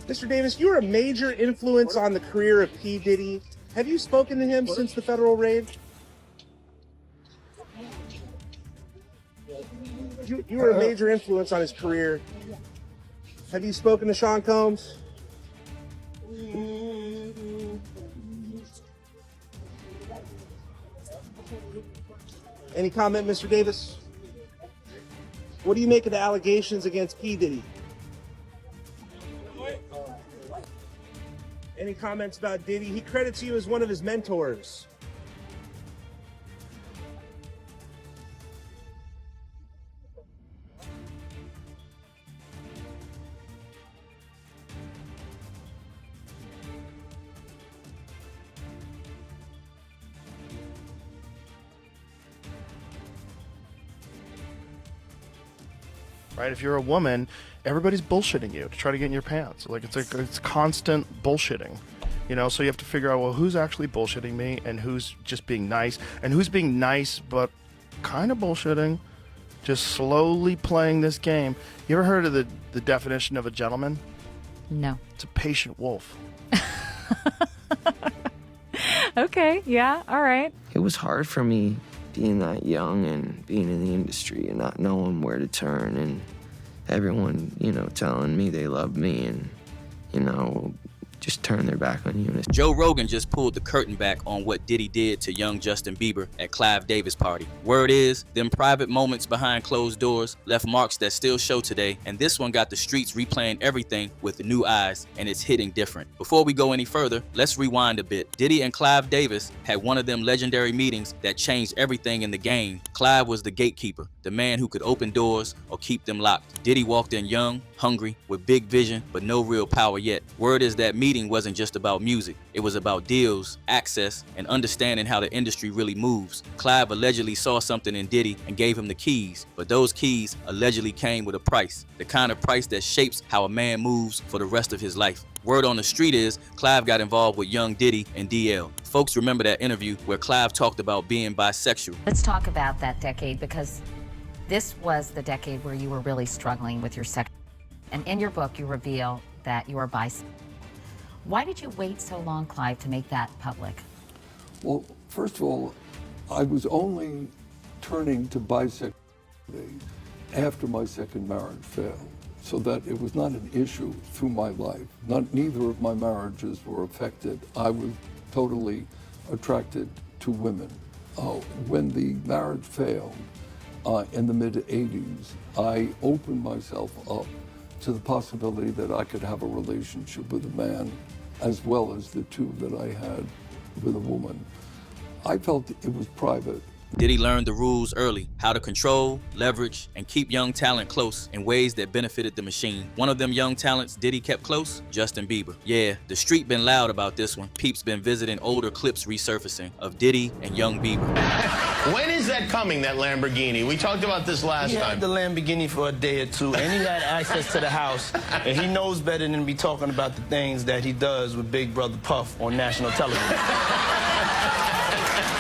Mr. Davis, you were a major influence on the career of P. Diddy. Have you spoken to him since the federal raid? You were a major influence on his career. Have you spoken to Sean Combs? Any comment, Mr. Davis? What do you make of the allegations against P. Diddy? Any comments about Diddy? He credits you as one of his mentors. Right? If you're a woman, everybody's bullshitting you to try to get in your pants. Like it's constant bullshitting, you know. So you have to figure out, well, who's actually bullshitting me and who's just being nice, and who's being nice but kind of bullshitting, just slowly playing this game. You ever heard of the definition of a gentleman? No. It's a patient wolf. Okay, yeah, all right. It was hard for me being that young and being in the industry and not knowing where to turn, and everyone, you know, telling me they love me and, you know, just turn their back on you. Joe Rogan just pulled the curtain back on what Diddy did to young Justin Bieber at Clive Davis' party. Word is, them private moments behind closed doors left marks that still show today, and this one got the streets replaying everything with new eyes, and it's hitting different. Before we go any further, let's rewind a bit. Diddy and Clive Davis had one of them legendary meetings that changed everything in the game. Clive was the gatekeeper, the man who could open doors or keep them locked. Diddy walked in young, hungry, with big vision, but no real power yet. Word is that meeting wasn't just about music. It was about deals, access, and understanding how the industry really moves. Clive allegedly saw something in Diddy and gave him the keys, but those keys allegedly came with a price, the kind of price that shapes how a man moves for the rest of his life. Word on the street is Clive got involved with young Diddy and DL. Folks remember that interview where Clive talked about being bisexual. Let's talk about that decade, because this was the decade where you were really struggling with your sex. And in your book, you reveal that you are bisexual. Why did you wait so long, Clive, to make that public? Well, first of all, I was only turning to bisexuality after my second marriage failed, so that it was not an issue through my life. Neither of my marriages were affected. I was totally attracted to women. When the marriage failed in the mid-'80s, I opened myself up to the possibility that I could have a relationship with a man as well as the two that I had with a woman. I felt it was private. Diddy learned the rules early, how to control, leverage, and keep young talent close in ways that benefited the machine. One of them young talents Diddy kept close, Justin Bieber. Yeah, the street been loud about this one. Peeps been visiting older clips resurfacing of Diddy and young Bieber. When is that coming, that Lamborghini? We talked about this last time. He had the Lamborghini for a day or two, and he had access to the house, and he knows better than to be talking about the things that he does with Big Brother Puff on national television.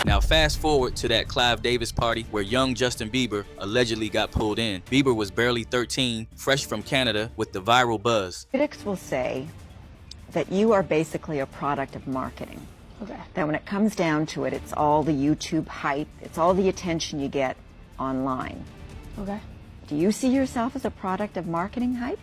Now fast forward to that Clive Davis party where young Justin Bieber allegedly got pulled in. Bieber was barely 13, fresh from Canada with the viral buzz. Critics will say that you are basically a product of marketing. Okay. That when it comes down to it, it's all the YouTube hype, it's all the attention you get online. Okay. Do you see yourself as a product of marketing hype?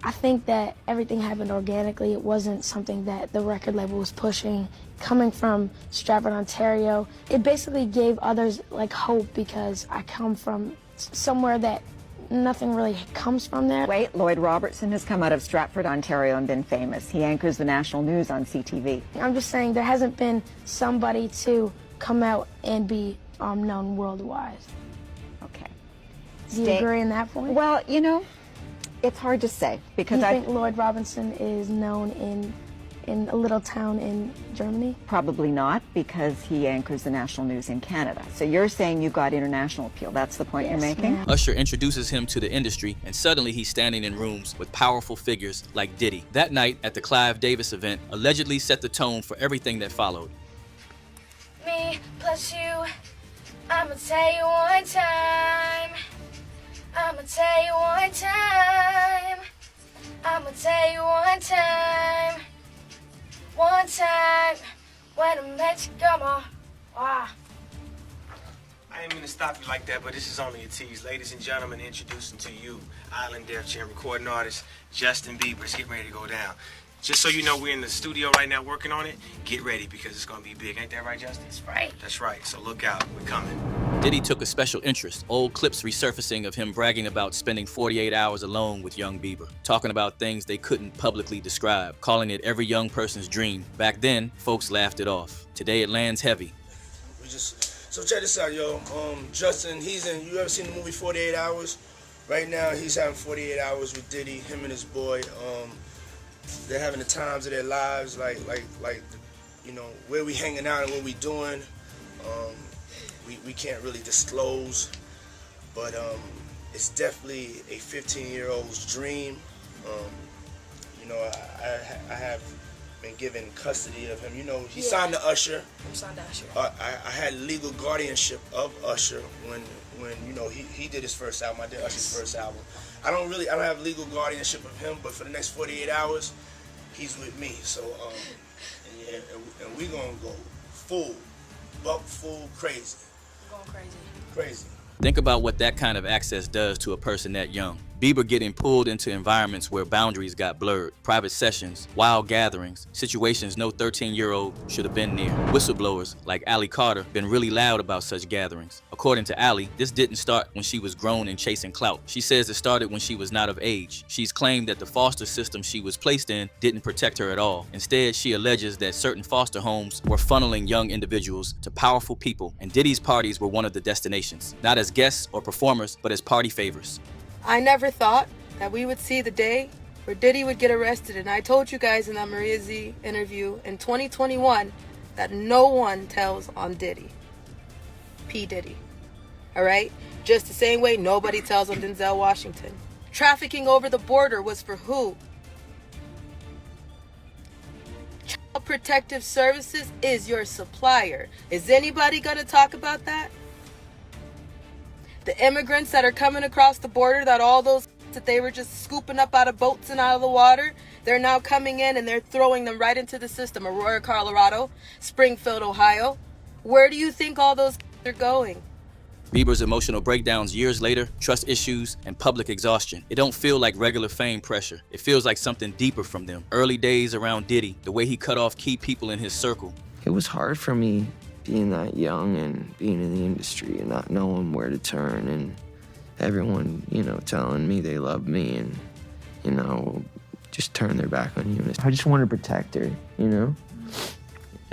I think that everything happened organically. It wasn't something that the record label was pushing. Coming from Stratford, Ontario, it basically gave others like hope, because I come from somewhere that nothing really comes from there. Wait, Lloyd Robertson has come out of Stratford, Ontario and been famous. He anchors the national news on CTV. I'm just saying there hasn't been somebody to come out and be known worldwide. Okay. Do you agree on that point? Well, you know, it's hard to say, because I think Lloyd Robinson is known in a little town in Germany? Probably not, because he anchors the national news in Canada. So you're saying you got international appeal. That's the point you're making? Ma'am. Usher introduces him to the industry, and suddenly he's standing in rooms with powerful figures like Diddy. That night at the Clive Davis event allegedly set the tone for everything that followed. Me plus you, I'ma tell you one time. I'ma tell you one time. I'ma tell you one time. when I met you, come on. Wow. I ain't mean to stop you like that, but this is only a tease. Ladies and gentlemen, introducing to you, Island Def Jam recording artist, Justin Bieber. It's getting ready to go down. Just so you know, we're in the studio right now working on it. Get ready because it's going to be big. Ain't that right, Justin? That's right. That's right. So look out. We're coming. Diddy took a special interest. Old clips resurfacing of him bragging about spending 48 hours alone with young Bieber, talking about things they couldn't publicly describe, calling it every young person's dream. Back then, folks laughed it off. Today, it lands heavy. So check this out, yo. Justin, you ever seen the movie 48 Hours? Right now, he's having 48 hours with Diddy, him and his boy. They're having the times of their lives, like, you know, where we hanging out and what we doing. We can't really disclose, but it's definitely a 15-year-old's dream. You know, I have been given custody of him. You know, he signed to Usher. I'm signed to Usher. I had legal guardianship of Usher when you know he did his first album. I did Usher's first album. I don't have legal guardianship of him, but for the next 48 hours, he's with me. So and we gonna go full crazy. We're going crazy. Crazy. Think about what that kind of access does to a person that young. Bieber getting pulled into environments where boundaries got blurred, private sessions, wild gatherings, situations no 13-year-old should have been near. Whistleblowers like Allie Carter been really loud about such gatherings. According to Allie, this didn't start when she was grown and chasing clout. She says it started when she was not of age. She's claimed that the foster system she was placed in didn't protect her at all. Instead, she alleges that certain foster homes were funneling young individuals to powerful people, and Diddy's parties were one of the destinations, not as guests or performers, but as party favors. I never thought that we would see the day where Diddy would get arrested, and I told you guys in that Maria Z interview in 2021 that no one tells on Diddy. P. Diddy. Alright? Just the same way nobody tells on Denzel Washington. Trafficking over the border was for who? Child Protective Services is your supplier. Is anybody gonna talk about that? The immigrants that are coming across the border, that all those that they were just scooping up out of boats and out of the water, they're now coming in and they're throwing them right into the system. Aurora, Colorado, Springfield, Ohio. Where do you think all those are going? Bieber's emotional breakdowns years later, trust issues, and public exhaustion. It don't feel like regular fame pressure. It feels like something deeper from them. Early days around Diddy, the way he cut off key people in his circle. It was hard for me being that young and being in the industry and not knowing where to turn, and everyone, you know, telling me they love me and, you know, just turn their back on you. I just want to protect her, you know?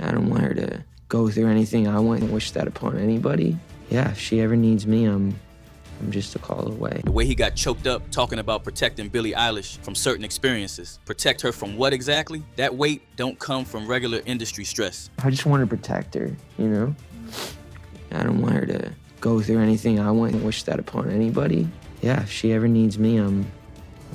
I don't want her to go through anything I wouldn't wish that upon anybody. Yeah, if she ever needs me, I'm just a call away. The way he got choked up talking about protecting Billie Eilish from certain experiences. Protect her from what exactly? That weight don't come from regular industry stress. I just want to protect her, you know? I don't want her to go through anything I wouldn't wish that upon anybody. Yeah, if she ever needs me, I'm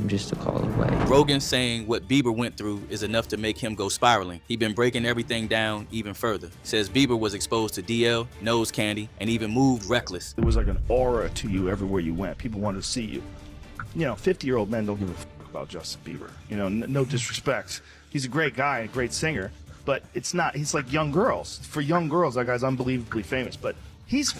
just a call away. Rogan saying what Bieber went through is enough to make him go spiraling. He been breaking everything down even further. Says Bieber was exposed to DL, nose candy, and even moved reckless. There was like an aura to you everywhere you went. People wanted to see you. You know, 50-year-old men don't give a fuck about Justin Bieber. You know, no disrespect. He's a great guy, a great singer, but it's not, he's like young girls. For young girls, that guy's unbelievably famous, but he's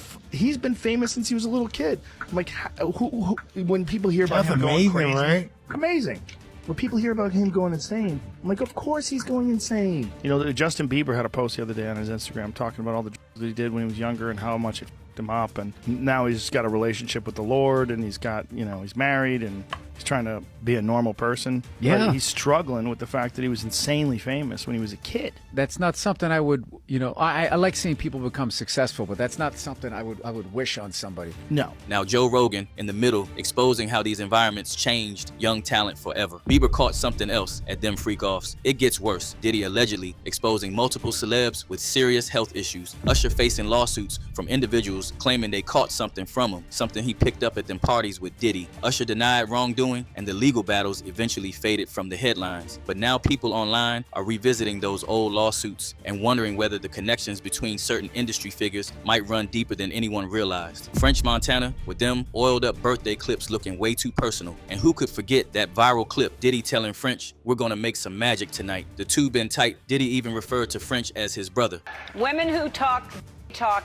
been famous since he was a little kid. I'm like, who when people hear about him going crazy, right? Amazing. When people hear about him going insane, I'm like, of course he's going insane. You know, Justin Bieber had a post the other day on his Instagram talking about all the that he did when he was younger and how much it f***ed him up. And now he's got a relationship with the Lord, and he's got, you know, he's married, and he's trying to be a normal person. Yeah. But he's struggling with the fact that he was insanely famous when he was a kid. That's not something I would, you know, I like seeing people become successful, but that's not something I would wish on somebody. No. Now Joe Rogan in the middle, exposing how these environments changed young talent forever. Bieber caught something else at them freak-offs. It gets worse. Diddy allegedly exposing multiple celebs with serious health issues. Usher facing lawsuits from individuals claiming they caught something from him, something he picked up at them parties with Diddy. Usher denied wrongdoing ensuing, and the legal battles eventually faded from the headlines. But now people online are revisiting those old lawsuits and wondering whether the connections between certain industry figures might run deeper than anyone realized. French Montana, with them oiled up birthday clips looking way too personal. And who could forget that viral clip, Diddy telling French, "We're gonna make some magic tonight." The two been tight. Diddy even referred to French as his brother. Women who talk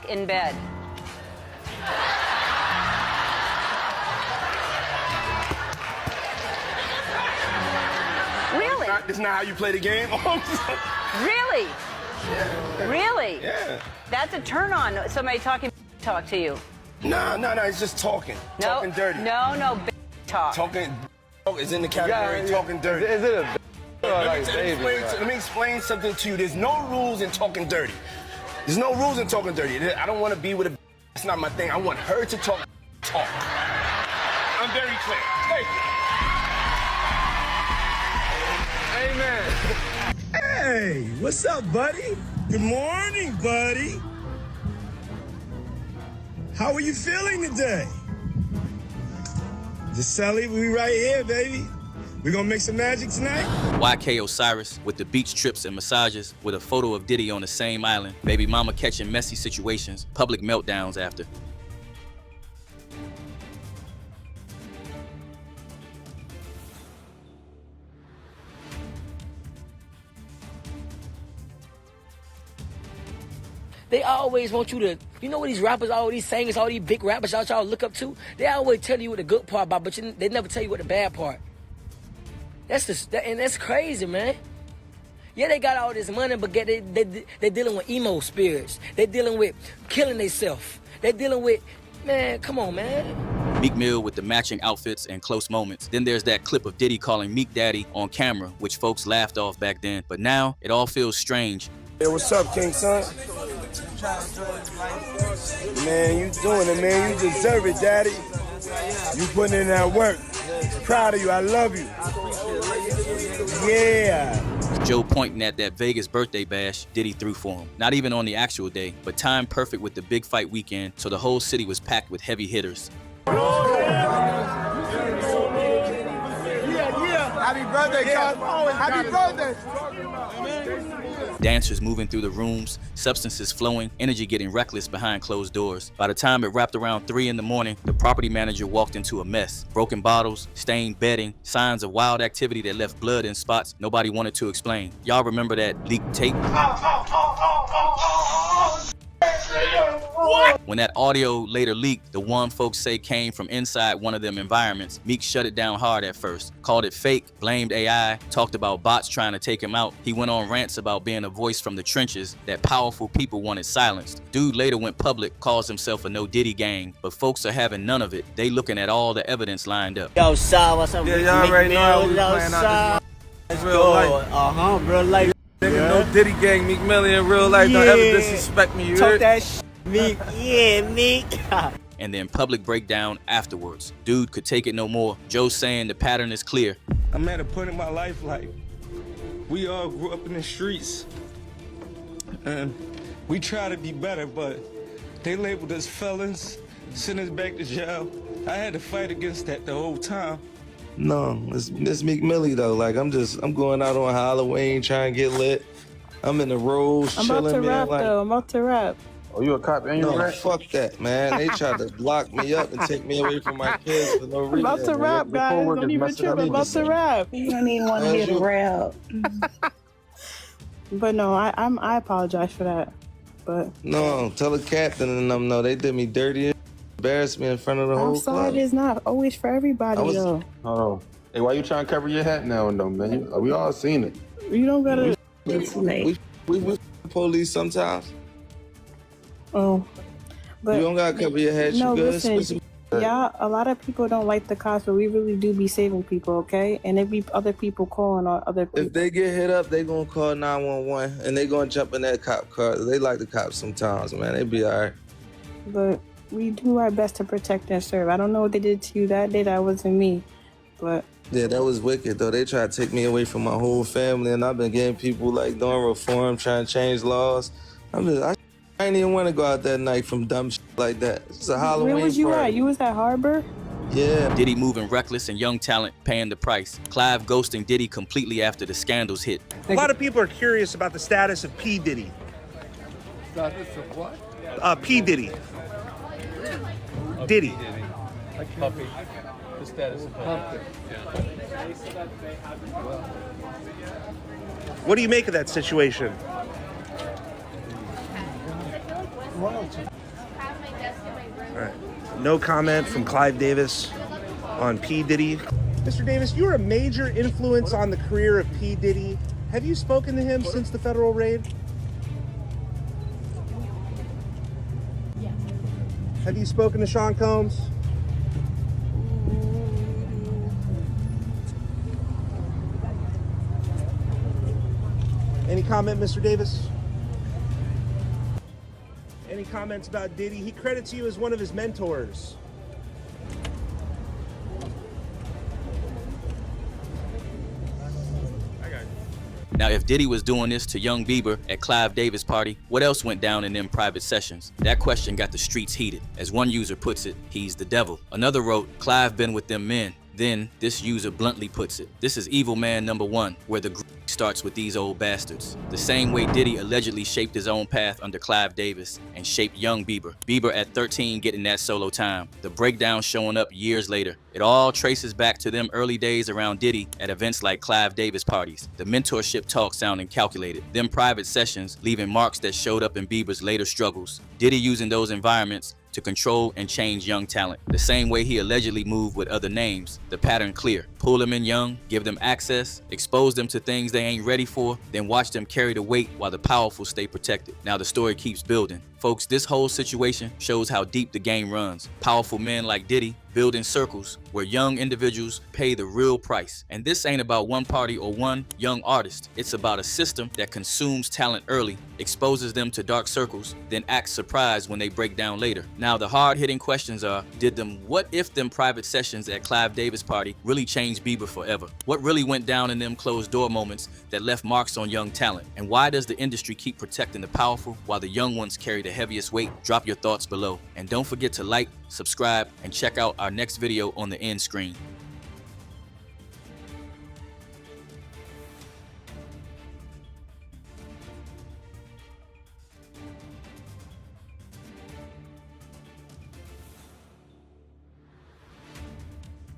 in bed. Really? This not how you play the game? Really? Yeah. Really? Yeah. That's a turn on, somebody talk to you. No, it's just talking. No, talking dirty. No, talk. Talking is in the category talking dirty. Is it a let me explain something to you. There's no rules in talking dirty. There's no rules in talking dirty. I don't want to be with a. That's not my thing. I want her to talk. I'm very clear. Thank you. Amen. Hey, what's up, buddy? Good morning, buddy. How are you feeling today? Just Sally, we right here, baby. We gonna make some magic tonight? YK Osiris with the beach trips and massages, with a photo of Diddy on the same island, baby mama catching messy situations, public meltdowns after. They always want you to, you know what these rappers, all these singers, all these big rappers y'all look up to? They always tell you what the good part about, but they never tell you what the bad part. That's crazy, man. Yeah, they got all this money, but they dealing with emo spirits. They dealing with killing themselves. They dealing with, man, come on, man. Meek Mill with the matching outfits and close moments. Then there's that clip of Diddy calling Meek Daddy on camera, which folks laughed off back then. But now, it all feels strange. Hey, what's up, King Son? Man, you doing it, man. You deserve it, Daddy. You putting in that work. Proud of you. I love you. Yeah. Joe pointing at that Vegas birthday bash Diddy threw for him. Not even on the actual day, but timed perfect with the big fight weekend, so the whole city was packed with heavy hitters. Happy birthday, Cuz. Happy birthday. Dancers moving through the rooms, substances flowing, energy getting reckless behind closed doors. By the time it wrapped around 3 in the morning, the property manager walked into a mess. Broken bottles, stained bedding, signs of wild activity that left blood in spots nobody wanted to explain. Y'all remember that leaked tape? What? When that audio later leaked, the one folks say came from inside one of them environments, Meek shut it down hard at first, called it fake, blamed AI, talked about bots trying to take him out. He went on rants about being a voice from the trenches that powerful people wanted silenced. Dude later went public, calls himself a No Diddy gang, but folks are having none of it. They looking at all the evidence lined up. Yo, Sal, what's up? Yeah, y'all already know how we playing out this real life. Real life. Nigga, No Diddy gang, Meek Mill in real life. Don't ever disrespect me, you Talk heard? that shit, Meek. Yeah, Meek. And then public breakdown afterwards. Dude could take it no more. Joe saying the pattern is clear. I'm at a point in my life like we all grew up in the streets and we try to be better, but they labeled us felons, sent us back to jail. I had to fight against that the whole time. No, it's Meek Millie though. Like I'm going out on Halloween trying to get lit. I'm in the roads chilling. I'm about to rap though. I'm about to rap. Oh, you a cop and you rap? Fuck that, man. They tried to block me up and take me away from my kids for no reason. I'm about to rap, guys. Don't even trip. I'm about to rap. You don't even want to hear the rap. But no, I apologize for that. But no, tell the captain and them no. They did me dirty. Embarrassed me in front of the whole club. I'm sorry, it's not always for everybody though. Oh, hey, why you trying to cover your hat now and though, man? We all seen it. You don't gotta. We police sometimes. Oh, but you don't gotta cover your head. No, you good? listen, y'all. A lot of people don't like the cops, but we really do be saving people, okay? And it be other people calling on other people. If they get hit up, they gonna call 911 and they gonna jump in that cop car. They like the cops sometimes, man. They be alright. But we do our best to protect and serve. I don't know what they did to you that day. That wasn't me, but. Yeah, that was wicked though. They tried to take me away from my whole family, and I've been getting people like doing reform, trying to change laws. I ain't even want to go out that night from dumb shit like that. It's a Halloween Where was you party. at? You was at Harbor? Yeah. Diddy moving reckless and young talent paying the price. Clive ghosting Diddy completely after the scandals hit. A lot of people are curious about the status of P. Diddy. Status of what? P. Diddy. Diddy. Like puppy. The status of puppy. What do you make of that situation? All right. No comment from Clive Davis on P. Diddy. Mr. Davis, you're a major influence on the career of P. Diddy. Have you spoken to him since the federal raid? Have you spoken to Sean Combs? Any comment, Mr. Davis? Any comments about Diddy? He credits you as one of his mentors. Now, if Diddy was doing this to young Bieber at Clive Davis' party, what else went down in them private sessions? That question got the streets heated. As one user puts it, he's the devil. Another wrote, Clive been with them men. Then, this user bluntly puts it, this is evil man number one, where the starts with these old bastards. The same way Diddy allegedly shaped his own path under Clive Davis and shaped young Bieber. Bieber at 13 getting that solo time. The breakdown showing up years later. It all traces back to them early days around Diddy at events like Clive Davis parties. The mentorship talk sounding calculated. Them private sessions leaving marks that showed up in Bieber's later struggles. Diddy using those environments to control and change young talent. The same way he allegedly moved with other names. The pattern clear. Pull them in young, give them access, expose them to things they ain't ready for, then watch them carry the weight while the powerful stay protected. Now the story keeps building. Folks, this whole situation shows how deep the game runs. Powerful men like Diddy build in circles where young individuals pay the real price. And this ain't about one party or one young artist. It's about a system that consumes talent early, exposes them to dark circles, then acts surprised when they break down later. Now the hard-hitting questions are, what if them private sessions at Clive Davis party really changed Bieber forever? What really went down in them closed door moments that left marks on young talent? And why does the industry keep protecting the powerful while the young ones carry the heaviest weight? Drop your thoughts below. And don't forget to like, subscribe, and check out our next video on the end screen.